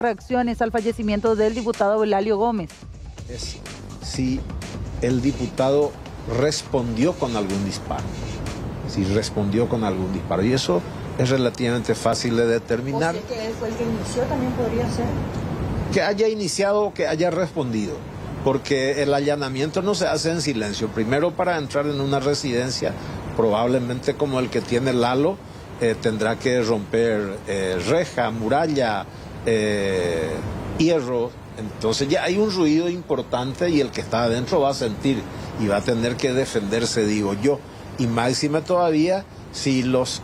Reacciones al fallecimiento del diputado Eulalio Gómez. Es si el diputado respondió con algún disparo. Si respondió con algún disparo. Y eso es relativamente fácil de determinar. ¿O si que él fue el que inició también podría ser? Que haya iniciado o que haya respondido. Porque el allanamiento no se hace en silencio. Primero, para entrar en una residencia, probablemente como el que tiene Lalo, tendrá que romper reja, muralla, hierro. Entonces ya hay un ruido importante y el que está adentro va a sentir y va a tener que defenderse, digo yo. Y máxima todavía si los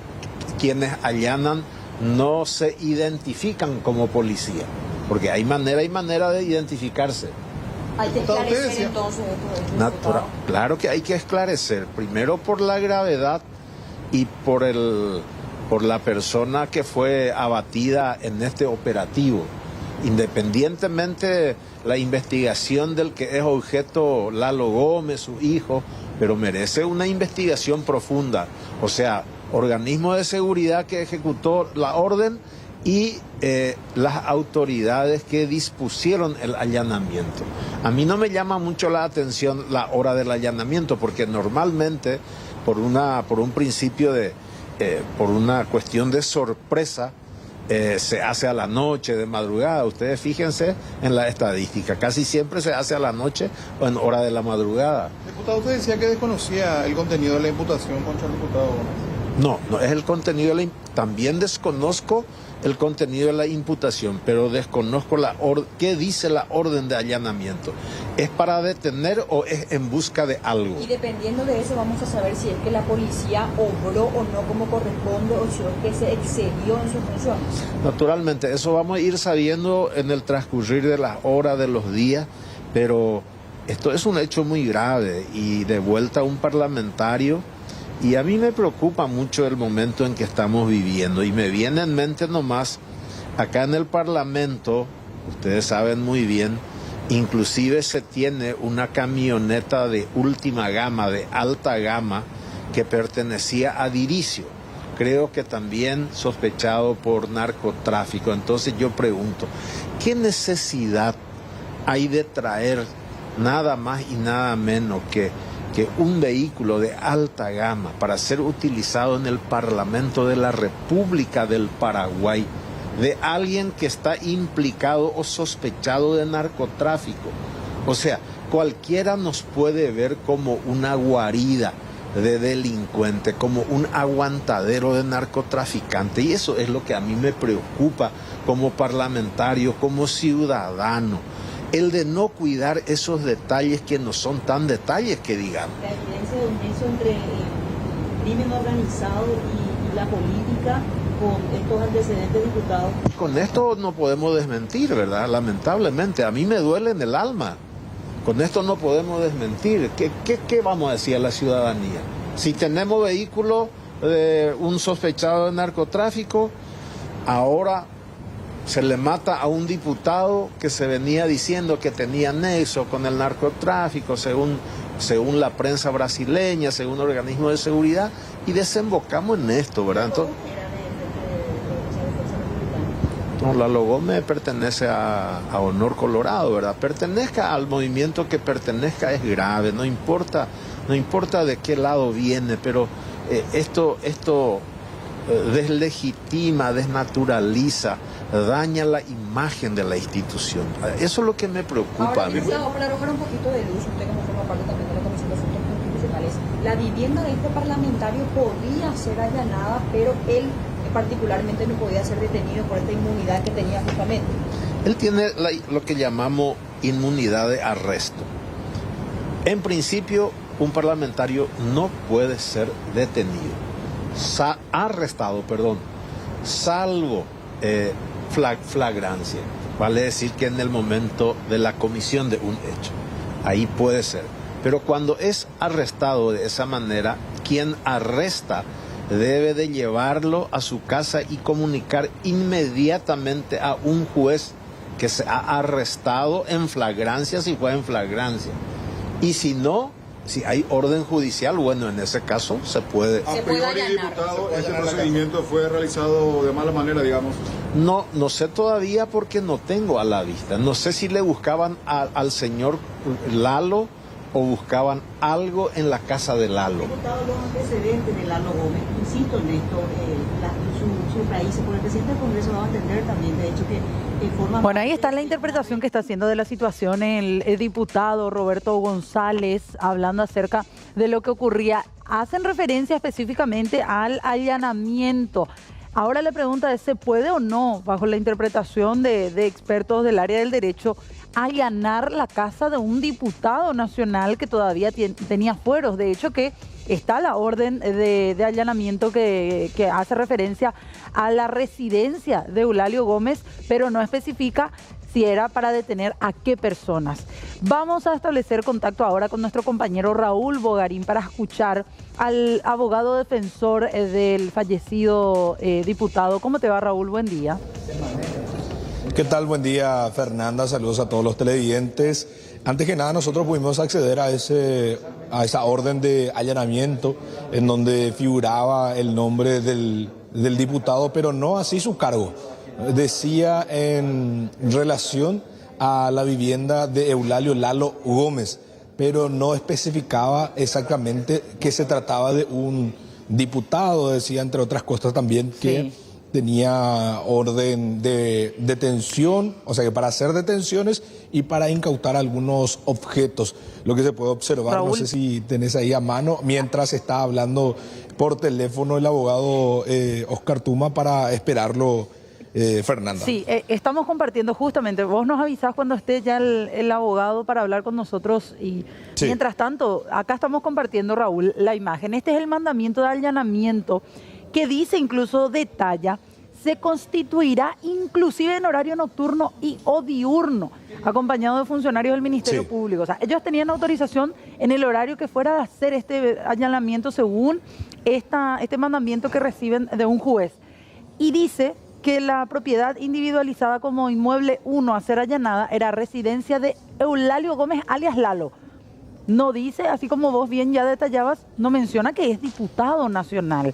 quienes allanan no se identifican como policía, porque hay manera de identificarse. Hay que esclarecer entonces esto. Natural. Claro que hay que esclarecer, primero por la gravedad y por la persona que fue abatida en este operativo. Independientemente la investigación del que es objeto Lalo Gómez, su hijo, pero merece una investigación profunda. O sea, organismo de seguridad que ejecutó la orden y las autoridades que dispusieron el allanamiento. A mí no me llama mucho la atención la hora del allanamiento, porque normalmente por un principio por una cuestión de sorpresa, se hace a la noche, de madrugada. Ustedes fíjense en la estadística, casi siempre se hace a la noche o en hora de la madrugada. Diputado, usted decía que desconocía el contenido de la imputación contra el diputado Gómez. No es el contenido de también desconozco el contenido de la imputación, pero desconozco qué dice la orden de allanamiento. ¿Es para detener o es en busca de algo? Y dependiendo de eso vamos a saber si es que la policía obró o no como corresponde o si es que se excedió en sus funciones. Naturalmente, eso vamos a ir sabiendo en el transcurrir de las horas, de los días, pero esto es un hecho muy grave y de vuelta a un parlamentario. Y a mí me preocupa mucho el momento en que estamos viviendo y me viene en mente nomás, acá en el Parlamento, ustedes saben muy bien, inclusive se tiene una camioneta de última gama, de alta gama, que pertenecía a Diricio, creo que también sospechado por narcotráfico. Entonces yo pregunto, ¿qué necesidad hay de traer nada más y nada menos que un vehículo de alta gama para ser utilizado en el Parlamento de la República del Paraguay de alguien que está implicado o sospechado de narcotráfico? O sea, cualquiera nos puede ver como una guarida de delincuente, como un aguantadero de narcotraficante, y eso es lo que a mí me preocupa como parlamentario, como ciudadano. El de no cuidar esos detalles que no son tan detalles que digamos. La evidencia de un nexo entre el crimen organizado y la política con estos antecedentes, diputados. Con esto no podemos desmentir, ¿verdad? Lamentablemente, a mí me duele en el alma. Con esto no podemos desmentir. ¿Qué vamos a decir a la ciudadanía? Si tenemos vehículos de un sospechado de narcotráfico, ahora se le mata a un diputado que se venía diciendo que tenía nexo con el narcotráfico, según la prensa brasileña, según organismos de seguridad, y desembocamos en esto, ¿verdad? Entonces, no, Lalo Gómez pertenece a Honor Colorado, ¿verdad? Pertenezca al movimiento que pertenezca, es grave, no importa de qué lado viene, pero esto deslegitima, desnaturaliza, daña la imagen de la institución. Eso es lo que me preocupa a mí. Para arrojar un poquito de luz, usted como forma parte también de la Comisión de Asuntos Constitucionales, la vivienda de este parlamentario podía ser allanada, pero él particularmente no podía ser detenido por esta inmunidad que tenía justamente. Él tiene lo que llamamos inmunidad de arresto. En principio, un parlamentario no puede ser detenido, salvo flagrancia. Vale decir que en el momento de la comisión de un hecho, ahí puede ser. Pero cuando es arrestado de esa manera, quien arresta debe de llevarlo a su casa y comunicar inmediatamente a un juez que se ha arrestado en flagrancia, si fue en flagrancia. Y si no, si hay orden judicial, bueno, en ese caso se puede. A priori, diputado, ese procedimiento fue realizado de mala manera, digamos. No sé todavía porque no tengo a la vista. No sé si le buscaban al señor Lalo o buscaban algo en la casa de Lalo. Diputado, los antecedentes de Lalo Gómez, insisto en esto, sus raíces, porque el presidente del Congreso va a entender también, de hecho, que forma... Bueno, ahí está la interpretación que está haciendo de la situación el diputado Roberto González, hablando acerca de lo que ocurría. Hacen referencia específicamente al allanamiento. Ahora la pregunta es, ¿se puede o no, bajo la interpretación de expertos del área del derecho, allanar la casa de un diputado nacional que todavía tenía fueros? De hecho, que está la orden de allanamiento que hace referencia a la residencia de Eulalio Gómez, pero no especifica si era para detener a qué personas. Vamos a establecer contacto ahora con nuestro compañero Raúl Bogarín para escuchar al abogado defensor del fallecido diputado. ¿Cómo te va, Raúl? Buen día. ¿Qué tal? Buen día, Fernanda. Saludos a todos los televidentes. Antes que nada, nosotros pudimos acceder a esa orden de allanamiento en donde figuraba el nombre del diputado, pero no así su cargo. Decía en relación a la vivienda de Eulalio Lalo Gómez, pero no especificaba exactamente que se trataba de un diputado. Decía, entre otras cosas, también que tenía orden de detención, o sea que para hacer detenciones y para incautar algunos objetos. Lo que se puede observar, Raúl, no sé si tenés ahí a mano, mientras está hablando por teléfono el abogado Oscar Tuma, para esperarlo, Fernanda. Sí, estamos compartiendo justamente, vos nos avisás cuando esté ya el abogado para hablar con nosotros y mientras tanto, acá estamos compartiendo, Raúl, la imagen. Este es el mandamiento de allanamiento que dice, incluso detalla, se constituirá inclusive en horario nocturno y o diurno, acompañado de funcionarios del Ministerio Público. O sea, ellos tenían autorización en el horario que fuera de hacer este allanamiento según este mandamiento que reciben de un juez. Y dice que la propiedad individualizada como inmueble 1 a ser allanada era residencia de Eulalio Gómez alias Lalo. No dice, así como vos bien ya detallabas, no menciona que es diputado nacional.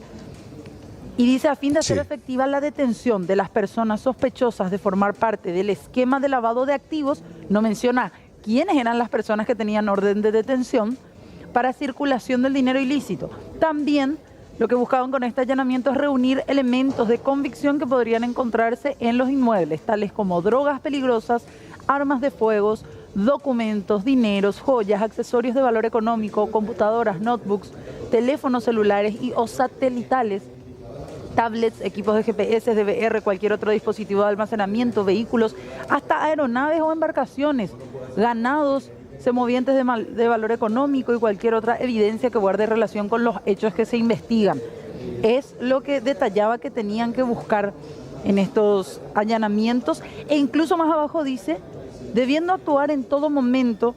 Y dice, a fin de hacer efectiva la detención de las personas sospechosas de formar parte del esquema de lavado de activos, no menciona quiénes eran las personas que tenían orden de detención para circulación del dinero ilícito. También lo que buscaban con este allanamiento es reunir elementos de convicción que podrían encontrarse en los inmuebles, tales como drogas peligrosas, armas de fuego, documentos, dineros, joyas, accesorios de valor económico, computadoras, notebooks, teléfonos celulares y o satelitales, tablets, equipos de GPS, DVR, cualquier otro dispositivo de almacenamiento, vehículos, hasta aeronaves o embarcaciones, ganados, semovientes de valor económico y cualquier otra evidencia que guarde relación con los hechos que se investigan. Es lo que detallaba que tenían que buscar en estos allanamientos, e incluso más abajo dice, debiendo actuar en todo momento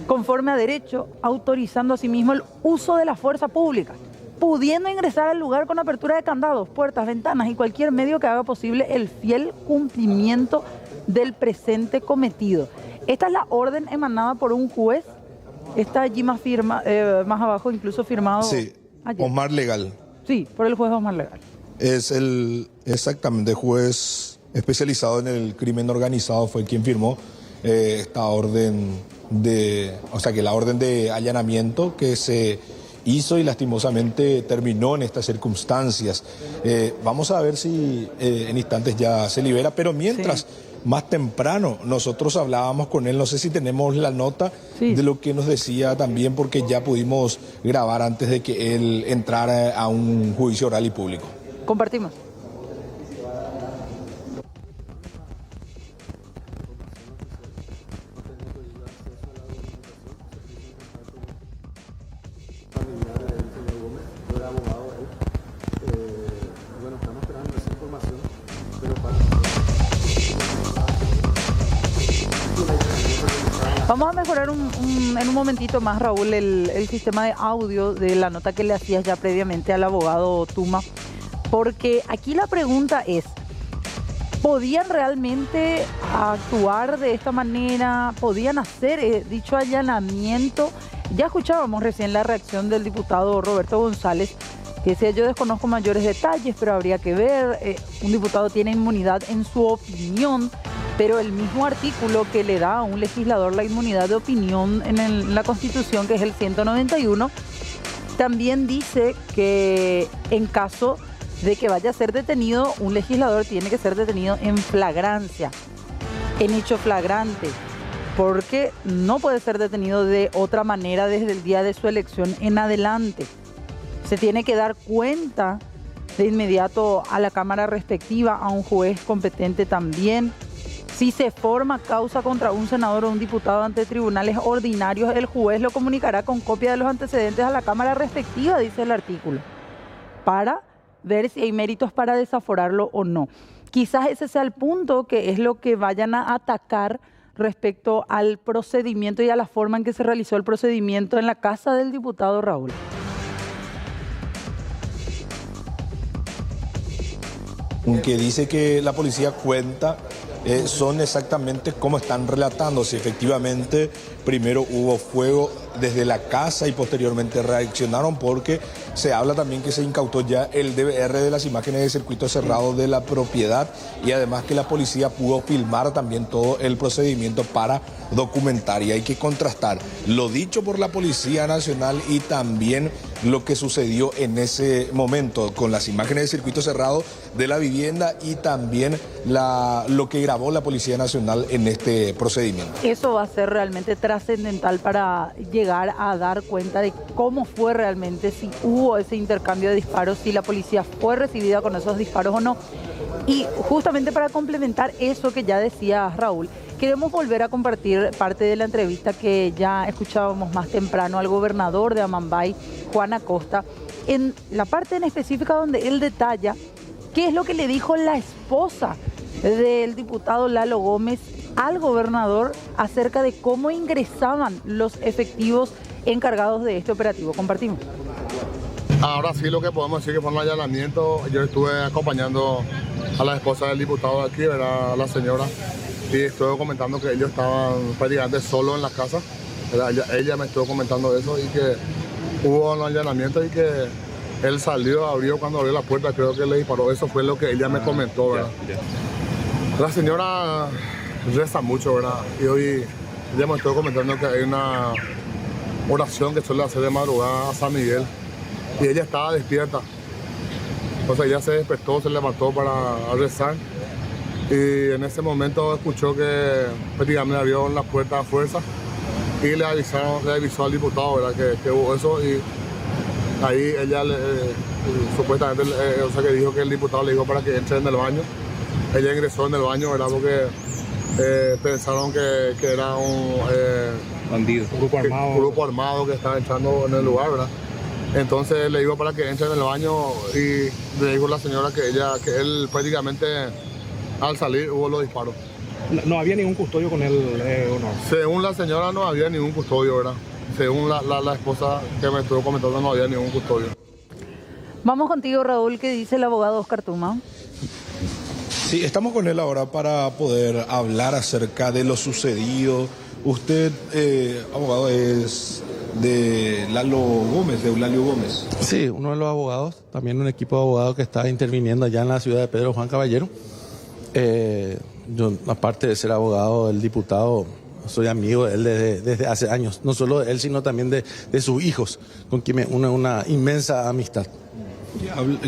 conforme a derecho, autorizando asimismo el uso de la fuerza pública, pudiendo ingresar al lugar con apertura de candados, puertas, ventanas y cualquier medio que haga posible el fiel cumplimiento del presente cometido. Esta es la orden emanada por un juez. Está allí más abajo, incluso firmado. Sí, ayer. Omar Legal. Sí, por el juez Omar Legal. Es exactamente, juez especializado en el crimen organizado, fue quien firmó esta orden la orden de allanamiento que se hizo y lastimosamente terminó en estas circunstancias. Vamos a ver si en instantes ya se libera, pero mientras, más temprano, nosotros hablábamos con él, no sé si tenemos la nota de lo que nos decía también, porque ya pudimos grabar antes de que él entrara a un juicio oral y público. Compartimos. Vamos a mejorar en un momentito más, Raúl, el sistema de audio de la nota que le hacías ya previamente al abogado Tuma, porque aquí la pregunta es, ¿podían realmente actuar de esta manera? ¿Podían hacer dicho allanamiento? Ya escuchábamos recién la reacción del diputado Roberto González, que decía: yo desconozco mayores detalles, pero habría que ver, un diputado tiene inmunidad en su opinión, pero el mismo artículo que le da a un legislador la inmunidad de opinión en la Constitución, que es el 191, también dice que en caso de que vaya a ser detenido, un legislador tiene que ser detenido en flagrancia, en hecho flagrante, porque no puede ser detenido de otra manera desde el día de su elección en adelante. Se tiene que dar cuenta de inmediato a la Cámara respectiva, a un juez competente también. Si se forma causa contra un senador o un diputado ante tribunales ordinarios, el juez lo comunicará con copia de los antecedentes a la Cámara respectiva, dice el artículo, para ver si hay méritos para desaforarlo o no. Quizás ese sea el punto, que es lo que vayan a atacar respecto al procedimiento y a la forma en que se realizó el procedimiento en la casa del diputado Raúl. Que dice que la policía cuenta son exactamente como están relatando. Si efectivamente primero hubo fuego desde la casa y posteriormente reaccionaron, porque se habla también que se incautó ya el DVR de las imágenes de circuito cerrado de la propiedad, y además que la policía pudo filmar también todo el procedimiento para documentar. Y hay que contrastar lo dicho por la Policía Nacional y también lo que sucedió en ese momento con las imágenes de circuito cerrado de la vivienda y también lo que grabó la Policía Nacional en este procedimiento. Eso va a ser realmente trascendental para llegar a dar cuenta de cómo fue realmente, si hubo ese intercambio de disparos, si la policía fue recibida con esos disparos o no. Y justamente para complementar eso que ya decía Raúl, queremos volver a compartir parte de la entrevista que ya escuchábamos más temprano al gobernador de Amambay, Juan Acosta, en la parte en específica donde él detalla qué es lo que le dijo la esposa del diputado Lalo Gómez al gobernador acerca de cómo ingresaban los efectivos encargados de este operativo. Compartimos. Ahora sí, lo que podemos decir que fue un allanamiento. Yo estuve acompañando a la esposa del diputado de aquí, era la señora, y estuve comentando que ellos estaban prácticamente solos en la casa. Ella me estuvo comentando eso, y que hubo un allanamiento y que él salió, abrió, cuando abrió la puerta creo que le disparó. Eso fue lo que ella me comentó, ¿verdad? La señora reza mucho, ¿verdad? Y hoy ella me estuvo comentando que hay una oración que suele hacer de madrugada a San Miguel, y ella estaba despierta. Entonces ella se despertó, se levantó para rezar, y en ese momento escuchó que prácticamente abrieron la puerta a fuerza y le avisó al diputado, ¿verdad? Que hubo eso, y ahí ella supuestamente, que dijo que el diputado le dijo para que entre en el baño. Ella ingresó en el baño, ¿verdad? Porque pensaron que era un bandido, un grupo armado que estaba entrando en el lugar, ¿verdad? Entonces le dijo para que entre en el baño, y le dijo la señora que él prácticamente al salir hubo los disparos. No había ningún custodio con él, ¿o no? Según la señora no había ningún custodio, ¿verdad? Según la esposa que me estuvo comentando, no había ningún custodio. Vamos contigo, Raúl, ¿qué dice el abogado Oscar Tuma? Sí, estamos con él ahora para poder hablar acerca de lo sucedido. Usted, abogado, es de Lalo Gómez, de Eulalio Gómez. Sí, uno de los abogados, también un equipo de abogados que está interviniendo allá en la ciudad de Pedro Juan Caballero. Yo, aparte de ser abogado del diputado, soy amigo de él desde hace años. No solo de él, sino también de sus hijos, con quien me une una inmensa amistad.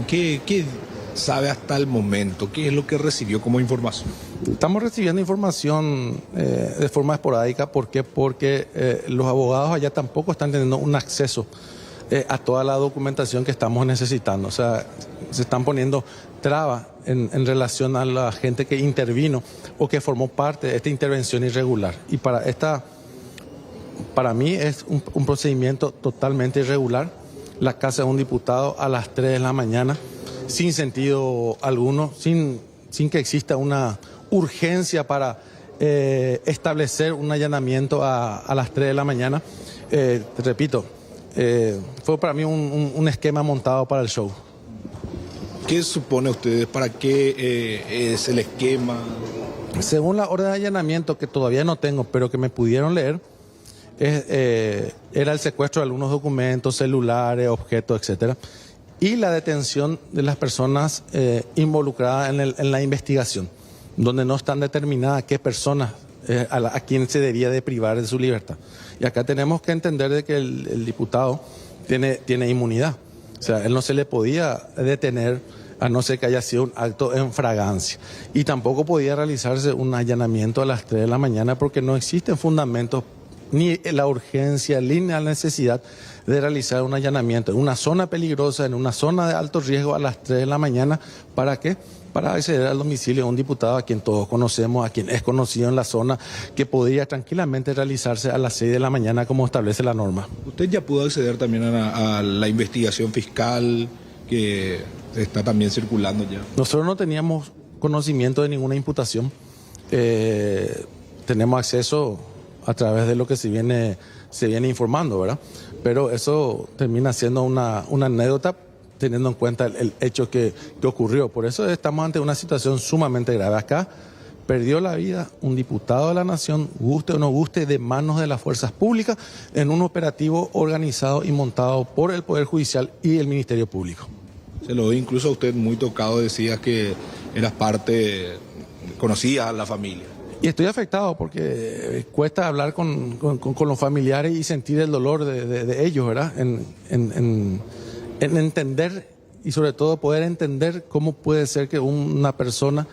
¿Qué sabe hasta el momento? ¿Qué es lo que recibió como información? Estamos recibiendo información de forma esporádica. ¿Por qué? Porque los abogados allá tampoco están teniendo un acceso a toda la documentación que estamos necesitando. O sea, se están poniendo trabas en relación a la gente que intervino o que formó parte de esta intervención irregular. Y para mí es un procedimiento totalmente irregular. La casa de un diputado a las 3 de la mañana, sin sentido alguno, sin que exista una urgencia para establecer un allanamiento a las 3 de la mañana. Te repito, fue para mí un esquema montado para el show. ¿Qué supone ustedes? ¿Para qué es el esquema? Según la orden de allanamiento, que todavía no tengo, pero que me pudieron leer, era el secuestro de algunos documentos, celulares, objetos, etcétera. y la detención de las personas involucradas en la investigación, donde no están determinadas qué personas a quién se debía de privar de su libertad. Y acá tenemos que entender de que el diputado tiene inmunidad. O sea, él no se le podía detener a no ser que haya sido un acto en fragancia. Y tampoco podía realizarse un allanamiento a las 3 de la mañana porque no existen fundamentos ni la urgencia ni la necesidad de realizar un allanamiento en una zona peligrosa, en una zona de alto riesgo a las 3 de la mañana. ¿Para qué? Para acceder al domicilio de un diputado a quien todos conocemos, a quien es conocido en la zona, que podría tranquilamente realizarse a las 6 de la mañana como establece la norma. ¿Usted ya pudo acceder también a la investigación fiscal que está también circulando ya? Nosotros no teníamos conocimiento de ninguna imputación. Tenemos acceso a través de lo que se viene informando, ¿verdad? Pero eso termina siendo una anécdota teniendo en cuenta el hecho que ocurrió. Por eso estamos ante una situación sumamente grave. Acá perdió la vida un diputado de la Nación, guste o no guste, de manos de las fuerzas públicas en un operativo organizado y montado por el Poder Judicial y el Ministerio Público. Se lo oí incluso a usted muy tocado, decía que eras parte, conocía a la familia. Y estoy afectado porque cuesta hablar con los familiares y sentir el dolor de ellos, ¿verdad? En entender y sobre todo poder entender cómo puede ser que una persona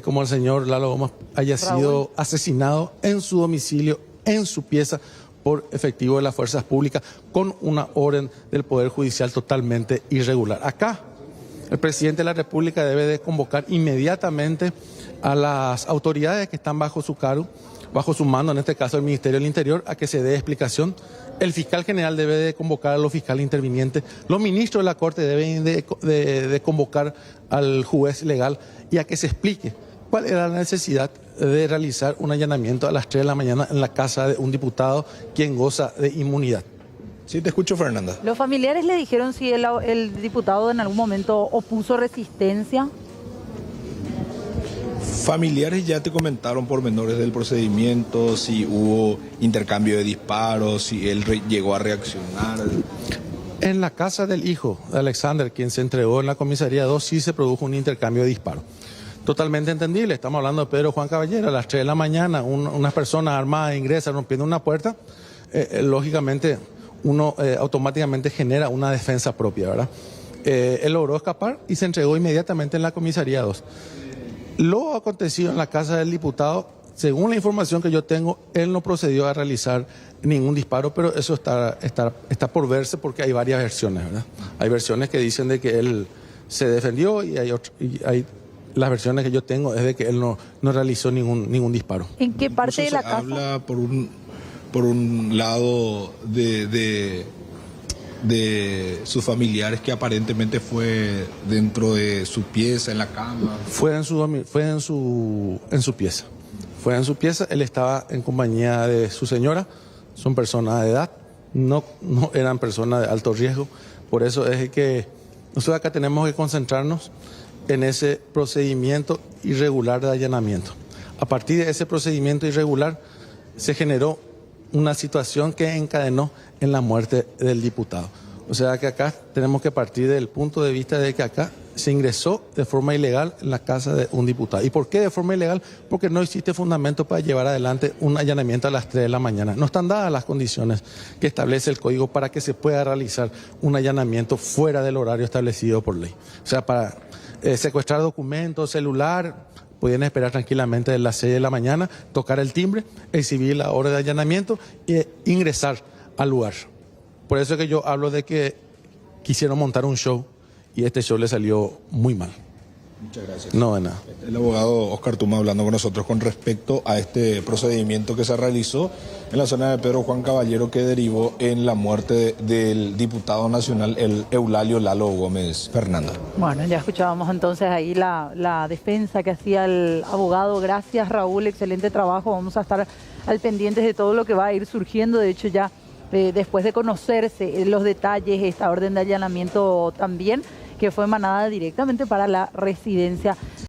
como el señor Lalo Gómez haya sido asesinado en su domicilio, en su pieza, por efectivo de las fuerzas públicas, con una orden del Poder Judicial totalmente irregular. Acá, el presidente de la República debe de convocar inmediatamente a las autoridades que están bajo su cargo, bajo su mando, en este caso el Ministerio del Interior, a que se dé explicación. El fiscal general debe de convocar a los fiscales intervinientes, los ministros de la Corte deben de convocar al juez legal y a que se explique cuál era la necesidad de realizar un allanamiento a las 3 de la mañana en la casa de un diputado quien goza de inmunidad. Sí, te escucho, Fernanda. ¿Los familiares le dijeron si el diputado en algún momento opuso resistencia? Familiares ya te comentaron pormenores del procedimiento, si hubo intercambio de disparos, si él llegó a reaccionar. En la casa del hijo de Alexander, quien se entregó en la comisaría 2, sí se produjo un intercambio de disparos. Totalmente entendible, estamos hablando de Pedro Juan Caballero, a las 3 de la mañana, unas personas armadas ingresan rompiendo una puerta, lógicamente uno automáticamente genera una defensa propia, ¿verdad? Él logró escapar y se entregó inmediatamente en la comisaría 2. Lo acontecido en la casa del diputado, según la información que yo tengo, él no procedió a realizar ningún disparo, pero eso está por verse porque hay varias versiones, ¿verdad? Hay versiones que dicen de que él se defendió y hay las versiones que yo tengo es de que él no realizó ningún disparo. ¿En qué parte de la casa? Habla por un lado de sus familiares que aparentemente fue dentro de su pieza, en la cama. Fue en su pieza. Fue en su pieza, él estaba en compañía de su señora, son personas de edad, no eran personas de alto riesgo, por eso es que nosotros acá tenemos que concentrarnos en ese procedimiento irregular de allanamiento. A partir de ese procedimiento irregular se generó una situación que encadenó en la muerte del diputado. O sea que acá tenemos que partir del punto de vista de que acá se ingresó de forma ilegal en la casa de un diputado. ¿Y por qué de forma ilegal? Porque no existe fundamento para llevar adelante un allanamiento a las 3 de la mañana. No están dadas las condiciones que establece el código para que se pueda realizar un allanamiento fuera del horario establecido por ley. O sea, para secuestrar documentos, celular, podían esperar tranquilamente de las 6 de la mañana, tocar el timbre, exhibir la orden de allanamiento e ingresar al lugar. Por eso es que yo hablo de que quisieron montar un show y este show le salió muy mal. Muchas gracias. No, de nada. El abogado Oscar Tuma hablando con nosotros con respecto a este procedimiento que se realizó en la zona de Pedro Juan Caballero que derivó en la muerte del diputado nacional, el Eulalio Lalo Gómez. Fernanda. Bueno, ya escuchábamos entonces ahí la defensa que hacía el abogado. Gracias, Raúl, excelente trabajo. Vamos a estar al pendiente de todo lo que va a ir surgiendo. De hecho, ya después de conocerse los detalles, esta orden de allanamiento también, que fue emanada directamente para la residencia